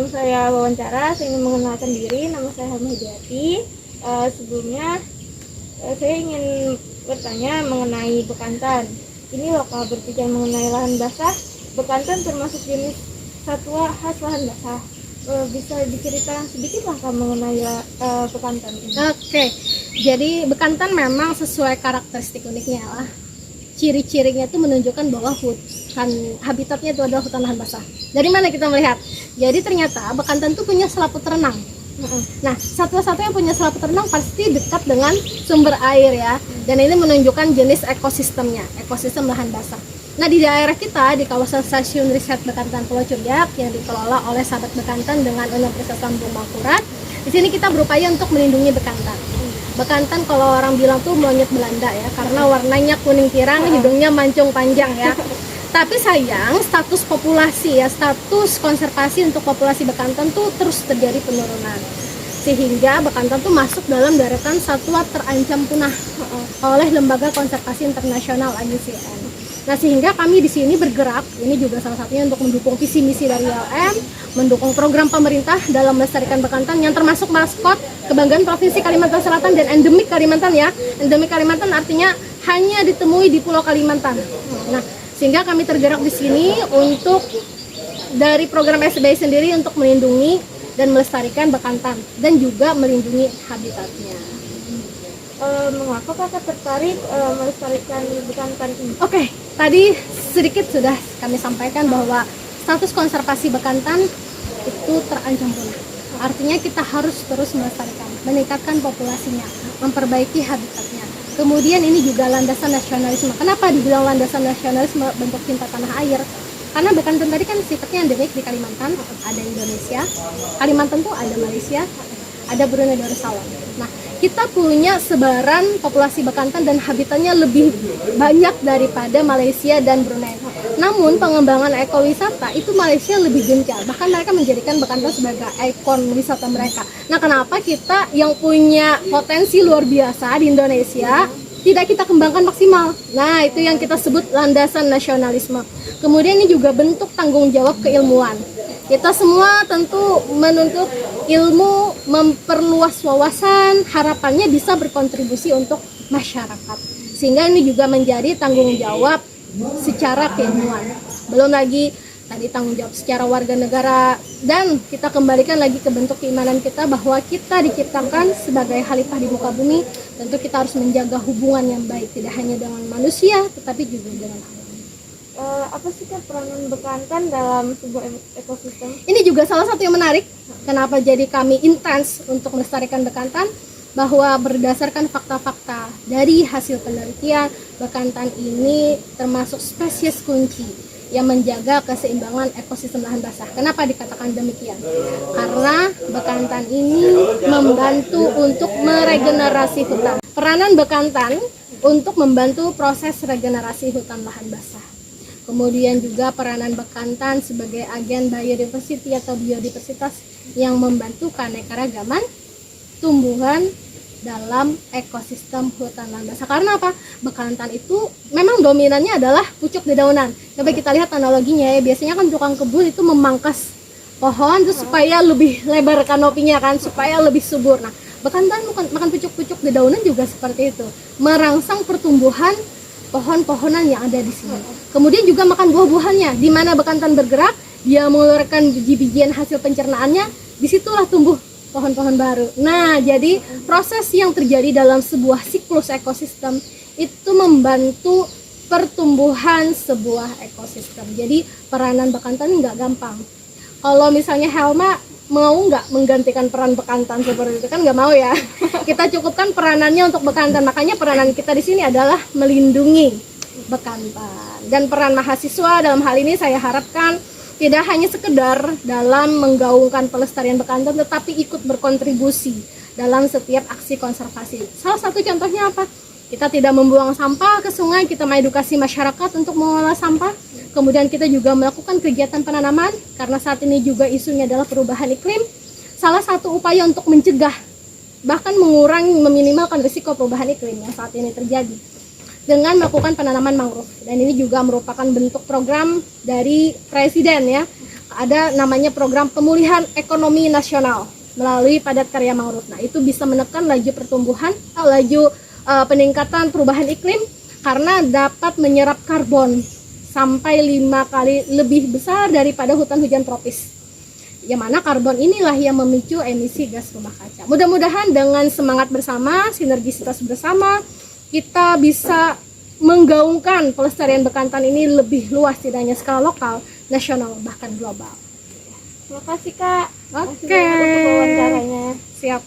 saya wawancara, saya ingin mengenalkan diri. Nama saya Helma Hidayati. Sebelumnya saya ingin bertanya mengenai bekantan. Ini loh kalau berbicara mengenai lahan basah, bekantan termasuk jenis satwa khas lahan basah. Bisa diceritakan sedikit lah mengenai bekantan ini? Oke, jadi bekantan memang sesuai karakteristik uniknya lah. Ciri-cirinya itu menunjukkan bahwa hutan habitatnya itu adalah hutan lahan basah. Dari mana kita melihat? Jadi ternyata bekantan itu punya selaput renang. Nah, satwa-satwa yang punya selaput renang pasti dekat dengan sumber air ya. Dan ini menunjukkan jenis ekosistemnya, ekosistem lahan basah. Nah, di daerah kita, di kawasan Stasiun Riset Bekantan Pulau Curiak yang dikelola oleh Sahabat Bekantan dengan Universitas Lambung Mangkurat, di sini kita berupaya untuk melindungi bekantan. Bekantan kalau orang bilang tuh monyet Belanda ya, karena warnanya kuning pirang, hidungnya mancung panjang ya. Tapi sayang, status populasi ya, status konservasi untuk populasi bekantan tuh terus terjadi penurunan. Sehingga bekantan tuh masuk dalam deretan satwa terancam punah oleh Lembaga Konservasi Internasional IUCN. Nah, sehingga kami di sini bergerak, ini juga salah satunya untuk mendukung visi misi dari ILM, mendukung program pemerintah dalam melestarikan bekantan yang termasuk maskot kebanggaan Provinsi Kalimantan Selatan dan endemik Kalimantan ya. Endemik Kalimantan artinya hanya ditemui di Pulau Kalimantan. Nah, sehingga kami tergerak di sini untuk dari program SBY sendiri untuk melindungi dan melestarikan bekantan dan juga melindungi habitatnya. Mengapa kakak tertarik melestarikan bekantan ini? Oke, tadi sedikit sudah kami sampaikan bahwa status konservasi bekantan itu terancam punah. Artinya kita harus terus melestarikan, meningkatkan populasinya, memperbaiki habitatnya. Kemudian ini juga landasan nasionalisme. Kenapa dibilang landasan nasionalisme bentuk cinta tanah air? Karena bekantan tadi kan sifatnya endemik di Kalimantan, ada Indonesia, Kalimantan tuh ada Malaysia, ada Brunei Darussalam. Nah, kita punya sebaran populasi bekantan dan habitatnya lebih banyak daripada Malaysia dan Brunei. Namun pengembangan ekowisata itu Malaysia lebih gencar, bahkan mereka menjadikan bekantan sebagai ikon wisata mereka. Nah, kenapa kita yang punya potensi luar biasa di Indonesia tidak kita kembangkan maksimal? Nah, itu yang kita sebut landasan nasionalisme. Kemudian ini juga bentuk tanggung jawab keilmuan. Kita semua tentu menuntut ilmu, memperluas wawasan, harapannya bisa berkontribusi untuk masyarakat. Sehingga ini juga menjadi tanggung jawab secara keilmuan. Belum lagi tadi tanggung jawab secara warga negara, dan kita kembalikan lagi ke bentuk keimanan kita bahwa kita diciptakan sebagai khalifah di muka bumi. Tentu kita harus menjaga hubungan yang baik, tidak hanya dengan manusia tetapi juga dengan alam. Apa sih peranan bekantan dalam sebuah ekosistem? Ini juga salah satu yang menarik. Kenapa jadi kami intens untuk melestarikan bekantan? Bahwa berdasarkan fakta-fakta dari hasil penelitian, bekantan ini termasuk spesies kunci yang menjaga keseimbangan ekosistem lahan basah. Kenapa dikatakan demikian? Karena bekantan ini membantu untuk meregenerasi hutan. Peranan bekantan untuk membantu proses regenerasi hutan lahan basah. Kemudian juga peranan bekantan sebagai agen biodiversity atau biodiversitas yang membantu keanekaragaman tumbuhan dalam ekosistem hutan lahan basah. Karena apa? Bekantan itu memang dominannya adalah pucuk dedaunan. Coba kita lihat analoginya ya, biasanya kan tukang kebun itu memangkas pohon itu supaya lebih lebar kanopinya kan, supaya lebih subur. Nah, bekantan makan pucuk-pucuk dedaunan juga seperti itu, merangsang pertumbuhan pohon-pohonan yang ada di sini. Kemudian juga makan buah-buahannya. Di mana bekantan bergerak, dia mengeluarkan biji-bijian hasil pencernaannya, disitulah tumbuh pohon-pohon baru. Nah, jadi proses yang terjadi dalam sebuah siklus ekosistem itu membantu pertumbuhan sebuah ekosistem. Jadi peranan bekantan ini nggak gampang. Kalau misalnya Helma mau nggak menggantikan peran bekantan seperti itu, kan nggak mau ya. Kita cukupkan peranannya untuk bekantan. Makanya peranan kita di sini adalah melindungi bekantan. Dan peran mahasiswa dalam hal ini saya harapkan tidak hanya sekedar dalam menggaungkan pelestarian bekantan, tetapi ikut berkontribusi dalam setiap aksi konservasi. Salah satu contohnya apa? Kita tidak membuang sampah ke sungai, kita mengedukasi masyarakat untuk mengolah sampah. Kemudian kita juga melakukan kegiatan penanaman, karena saat ini juga isunya adalah perubahan iklim. Salah satu upaya untuk mencegah, bahkan mengurangi, meminimalkan risiko perubahan iklim yang saat ini terjadi, dengan melakukan penanaman mangrove. Dan ini juga merupakan bentuk program dari Presiden ya, ada namanya program pemulihan ekonomi nasional melalui padat karya mangrove. Nah, itu bisa menekan laju pertumbuhan, peningkatan perubahan iklim karena dapat menyerap karbon sampai 5 kali lebih besar daripada hutan hujan tropis. Yang mana karbon inilah yang memicu emisi gas rumah kaca. Mudah-mudahan dengan semangat bersama, sinergisitas bersama, kita bisa menggaungkan pelestarian bekantan ini lebih luas, tidak hanya skala lokal, nasional, bahkan global. Terima kasih Kak. Oke. Terima kasih banyak untuk wawancaranya. Siap.